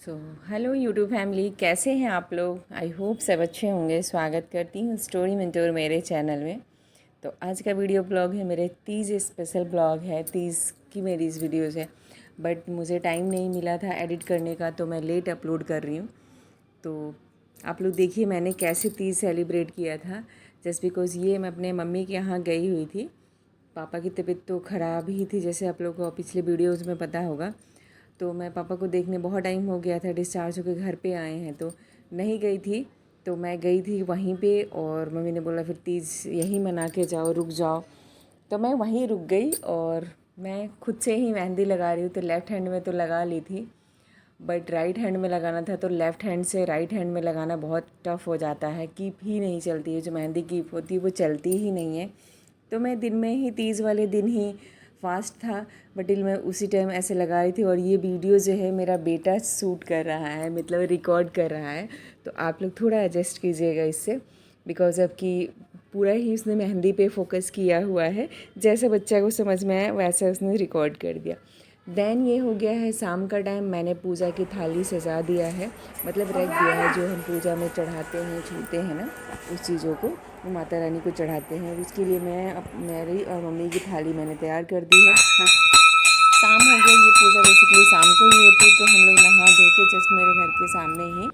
So hello YouTube family, कैसे हैं आप लोग। आई होप सब अच्छे होंगे। स्वागत करती हूँ स्टोरी मेंटोर मेरे चैनल में। तो आज का वीडियो ब्लॉग है, मेरे तीज स्पेशल ब्लॉग है। तीज की मेरी इस वीडियोज़ है, बट मुझे टाइम नहीं मिला था एडिट करने का, तो मैं लेट अपलोड कर रही हूँ। तो आप लोग देखिए मैंने कैसे तीज सेलिब्रेट किया था। जस्ट बिकॉज़ ये मैं अपने मम्मी के यहाँ गई हुई थी। पापा की तबीयत तो ख़राब ही थी, जैसे आप लोग को पिछले वीडियोज़ में पता होगा। तो मैं पापा को देखने बहुत टाइम हो गया था, डिस्चार्ज होकर घर पे आए हैं तो नहीं गई थी। तो मैं गई थी वहीं पे, और मम्मी ने बोला फिर तीज यहीं मना के जाओ, रुक जाओ। तो मैं वहीं रुक गई और मैं खुद से ही मेहंदी लगा रही हूँ। तो लेफ़्ट हैंड में तो लगा ली थी, बट राइट हैंड में लगाना था। तो लेफ़्ट हैंड से राइट हैंड में लगाना बहुत टफ़ हो जाता है, कीप ही नहीं चलती है। जो मेहंदी कीप होती है वो चलती ही नहीं है। तो मैं दिन में ही तीज़ वाले दिन ही फास्ट था, बट मैं उसी टाइम ऐसे लगा रही थी। और ये वीडियो जो है मेरा बेटा शूट कर रहा है, मतलब रिकॉर्ड कर रहा है। तो आप लोग थोड़ा एडजस्ट कीजिएगा इससे, बिकॉज अब कि पूरा ही उसने मेहंदी पे फोकस किया हुआ है। जैसे बच्चा को समझ में आया वैसा उसने रिकॉर्ड कर दिया। देन ये हो गया है शाम का टाइम। मैंने पूजा की थाली सजा दिया है, मतलब रख दिया है। जो हम पूजा में चढ़ाते हैं, छूते हैं ना, उस चीज़ों को वो माता रानी को चढ़ाते हैं। उसके लिए मैं मेरी और मम्मी की थाली मैंने तैयार कर दी है। शाम हो गई, ये पूजा बेसिकली शाम को ही होती है। तो हम लोग नहा धो के जस्ट मेरे घर के सामने ही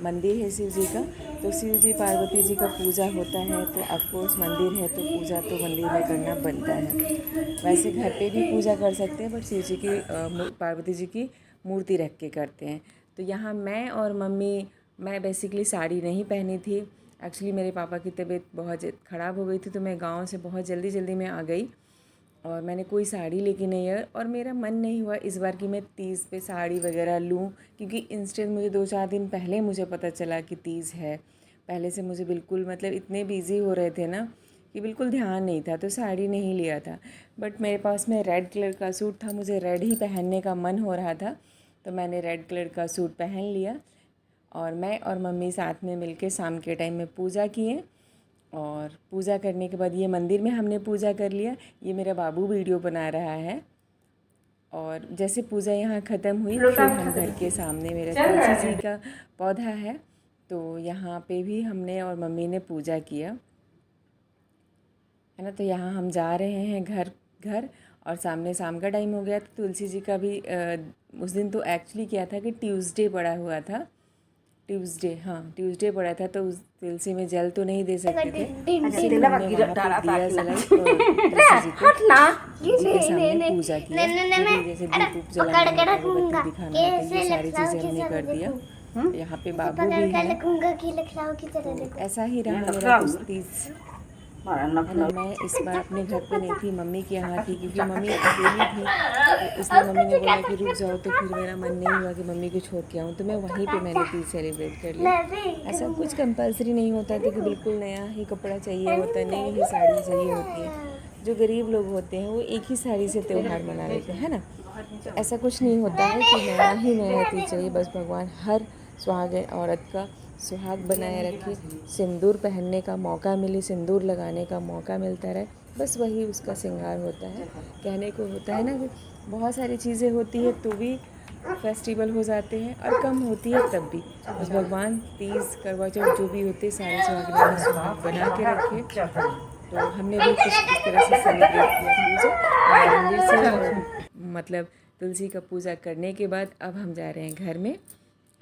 मंदिर है शिव जी का, तो शिव जी पार्वती जी का पूजा होता है। तो ऑफकोर्स मंदिर है तो पूजा तो मंदिर में करना बनता है। वैसे घर पे भी पूजा कर सकते हैं, बट शिव जी की पार्वती जी की मूर्ति रख के करते हैं। तो यहाँ मैं और मम्मी, मैं बेसिकली साड़ी नहीं पहनी थी। एक्चुअली मेरे पापा की तबीयत बहुत ख़राब हो गई थी, तो मैं गांव से बहुत जल्दी जल्दी में आ गई और मैंने कोई साड़ी लेके नहीं है। और मेरा मन नहीं हुआ इस बार कि मैं तीज़ पे साड़ी वगैरह लूँ, क्योंकि इंस्टेंट मुझे 2-4 दिन पहले मुझे पता चला कि तीज़ है। पहले से मुझे बिल्कुल मतलब इतने बिज़ी हो रहे थे ना कि बिल्कुल ध्यान नहीं था, तो साड़ी नहीं लिया था। बट मेरे पास में रेड कलर का सूट था, मुझे रेड ही पहनने का मन हो रहा था, तो मैंने रेड कलर का सूट पहन लिया। और मैं और मम्मी साथ में मिलके शाम के टाइम में पूजा किए। और पूजा करने के बाद ये मंदिर में हमने पूजा कर लिया। ये मेरा बाबू वीडियो बना रहा है। और जैसे पूजा यहाँ ख़त्म हुई, फिर हम घर के सामने मेरे तुलसी जी का पौधा है, तो यहाँ पे भी हमने और मम्मी ने पूजा किया है ना। तो यहाँ हम जा रहे हैं घर घर। और सामने शाम का टाइम हो गया, तो तुलसी जी का भी उस दिन तो एक्चुअली क्या था कि ट्यूसडे पड़ा हुआ था। ट्यूसडे, हाँ ट्यूसडे पड़ा था, तो उस तुलसी में जल तो नहीं दे सकते थे, इसलिए हमने वहाँ पे दिया जलाई और तुलसी जी को जी के सामने पूजा किया। क्योंकि जैसे धूप वूप जलाना होता है, बत्ती दिखाना होता है, ये सारी चीज़ें हमने कर दिया। यहाँ पे बाबू भी है। तो ऐसा ही रहा मेरा कुछ तीज है ना। मैं इस बार अपने घर पे नहीं थी, मम्मी के यहाँ थी, क्योंकि मम्मी अकेली थी। तो इसलिए मम्मी ने बोला कि रुक जाओ, तो फिर मेरा मन नहीं हुआ कि मम्मी को छोड़ के आऊँ, तो मैं वहीं पे मैंने तीज सेलिब्रेट कर लिया। ऐसा कुछ कंपलसरी नहीं होता था कि बिल्कुल नया ही कपड़ा चाहिए होता है, नई ही साड़ी चाहिए होती है। जो गरीब लोग होते हैं वो एक ही साड़ी से त्यौहार मना लेते हैं ना। तो ऐसा कुछ नहीं होता है कि नया ही नया तीज चाहिए। बस भगवान हर सुहागन औरत का सुहाग बनाए रखे, सिंदूर पहनने का मौका मिले, सिंदूर लगाने का मौका मिलता रहे, बस वही उसका श्रृंगार होता है। कहने को होता है ना कि बहुत सारी चीज़ें होती है तो भी फेस्टिवल हो जाते हैं, और कम होती है तब भी। बस भगवान तीज करवा चौथ जो भी होते सारे सुहागन सुहाग बना के रखे। तो हमने भी कुछ इस तरह से सेलिब्रेट किया पूजा मंदिर से। और मतलब तुलसी का पूजा करने के बाद अब हम जा रहे हैं घर में।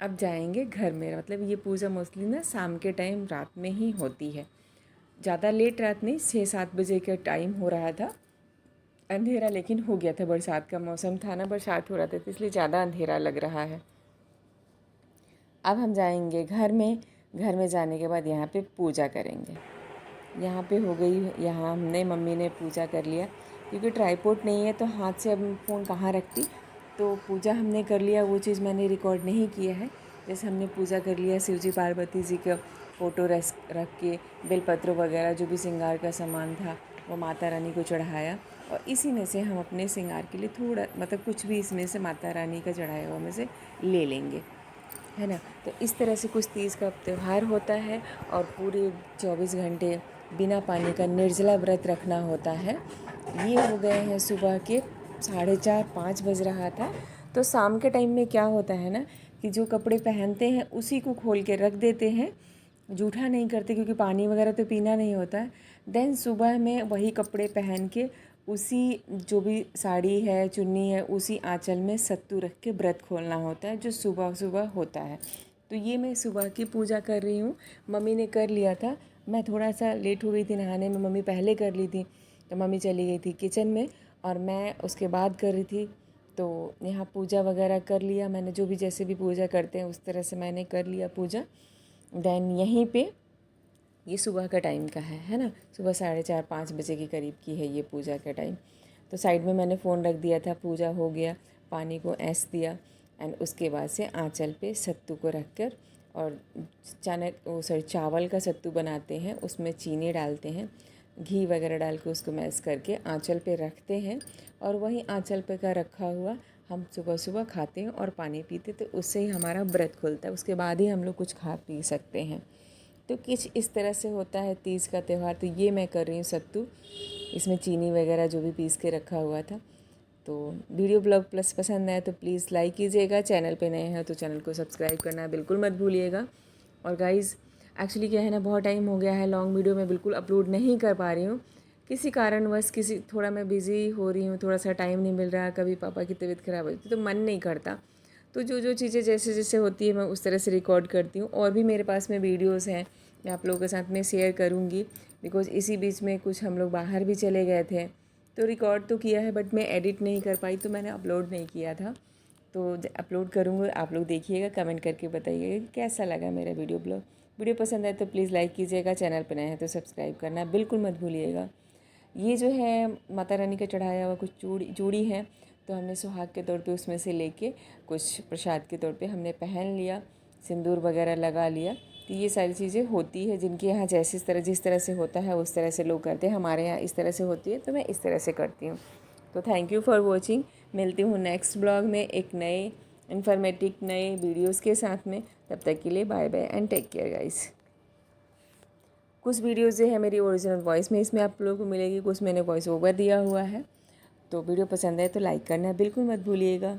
अब जाएंगे घर में, मतलब ये पूजा मोस्टली ना शाम के टाइम रात में ही होती है। ज़्यादा लेट रात नहीं, 6-7 बजे का टाइम हो रहा था अंधेरा, लेकिन हो गया था, बरसात का मौसम था ना, बरसात हो रहा था, तो इसलिए ज़्यादा अंधेरा लग रहा है। अब हम जाएंगे घर में। घर में जाने के बाद यहाँ पे पूजा करेंगे। यहाँ पे हो गई, यहाँ हमने मम्मी ने पूजा कर लिया, क्योंकि ट्राईपोड नहीं है तो हाथ से अब फ़ोन कहाँ रखती। तो पूजा हमने कर लिया, वो चीज़ मैंने रिकॉर्ड नहीं किया है। जैसे हमने पूजा कर लिया, शिव जी पार्वती जी का फ़ोटो रख के बेलपत्र वगैरह जो भी श्रृंगार का सामान था वो माता रानी को चढ़ाया। और इसी में से हम अपने श्रृंगार के लिए थोड़ा, मतलब कुछ भी इसमें से माता रानी का चढ़ाया हुआ में से ले लेंगे, है ना। तो इस तरह से कुछ तीज का त्यौहार होता है। और पूरे 24 घंटे बिना पानी का निर्जला व्रत रखना होता है। ये हो गए हैं सुबह के 4:30-5 बज रहा था। तो शाम के टाइम में क्या होता है ना कि जो कपड़े पहनते हैं उसी को खोल के रख देते हैं, जूठा नहीं करते क्योंकि पानी वगैरह तो पीना नहीं होता है। देन सुबह में वही कपड़े पहन के उसी जो भी साड़ी है चुन्नी है उसी आंचल में सत्तू रख के व्रत खोलना होता है, जो सुबह सुबह होता है। तो ये मैं सुबह की पूजा कर रही हूँ। मम्मी ने कर लिया था, मैं थोड़ा सा लेट हो गई थी नहाने में, मम्मी पहले कर ली थी। तो मम्मी चली गई थी किचन में और मैं उसके बाद कर रही थी। तो यहाँ पूजा वगैरह कर लिया मैंने, जो भी जैसे भी पूजा करते हैं उस तरह से मैंने कर लिया पूजा। देन यहीं पे ये सुबह का टाइम का है ना, सुबह 4:30-5 बजे के करीब की है ये पूजा का टाइम। तो साइड में मैंने फ़ोन रख दिया था, पूजा हो गया, पानी को ऐस दिया एंड उसके बाद से आंचल पे सत्तू को रख कर और चावल का सत्तू बनाते हैं, उसमें चीनी डालते हैं, घी वगैरह डाल के उसको मैश करके आंचल पे रखते हैं और वही आंचल पे का रखा हुआ हम सुबह सुबह खाते हैं और पानी पीते, तो उससे ही हमारा व्रत खुलता है। उसके बाद ही हम लोग कुछ खा पी सकते हैं। तो कुछ इस तरह से होता है तीज का त्यौहार। तो ये मैं कर रही हूँ सत्तू, इसमें चीनी वगैरह जो भी पीस के रखा हुआ था। तो वीडियो ब्लॉग प्लस पसंद आए तो प्लीज़ लाइक कीजिएगा, चैनल पे नए हैं तो चैनल को सब्सक्राइब करना बिल्कुल मत भूलिएगा। और गाइज़ एक्चुअली क्या है ना, बहुत टाइम हो गया है लॉन्ग वीडियो मैं बिल्कुल अपलोड नहीं कर पा रही हूँ, किसी कारणवश थोड़ा मैं बिज़ी हो रही हूँ, थोड़ा सा टाइम नहीं मिल रहा, कभी पापा की तबीयत ख़राब होती तो मन नहीं करता। तो जो जो चीज़ें जैसे जैसे होती है मैं उस तरह से रिकॉर्ड करती हूँ। और भी मेरे पास में वीडियोज़ हैं, मैं आप लोगों के साथ में शेयर करूँगी। बिकॉज़ इसी बीच में कुछ हम लोग बाहर भी चले गए थे, तो रिकॉर्ड तो किया है बट मैं एडिट नहीं कर पाई, तो मैंने अपलोड नहीं किया था। तो अपलोड करूँगी, आप लोग देखिएगा, कमेंट करके बताइएगा कि कैसा लगा मेरा वीडियो ब्लॉग। वीडियो पसंद आए तो प्लीज़ लाइक कीजिएगा, चैनल पर नए हैं तो सब्सक्राइब करना बिल्कुल मत भूलिएगा। ये जो है माता रानी का चढ़ाया हुआ कुछ चूड़ी है, तो हमने सुहाग के तौर पे उसमें से लेके कुछ प्रसाद के तौर पे हमने पहन लिया, सिंदूर वगैरह लगा लिया। तो ये सारी चीज़ें होती है, जिनके यहाँ जिस तरह से होता है उस तरह से लोग करते हैं। हमारे यहाँ इस तरह से होती है तो मैं इस तरह से करती हूँ। तो थैंक यू फॉर वॉचिंग। मिलती हूँ नेक्स्ट ब्लॉग में एक नए इन्फॉर्मेटिव नए वीडियोज़ के साथ में। तब तक के लिए bye bye and take care guys. कुछ वीडियोज़ जो है मेरी ओरिजिनल वॉइस में इसमें आप लोगों को मिलेगी, कुछ मैंने वॉइस ओवर दिया हुआ है। तो वीडियो पसंद है तो लाइक करना बिल्कुल मत भूलिएगा।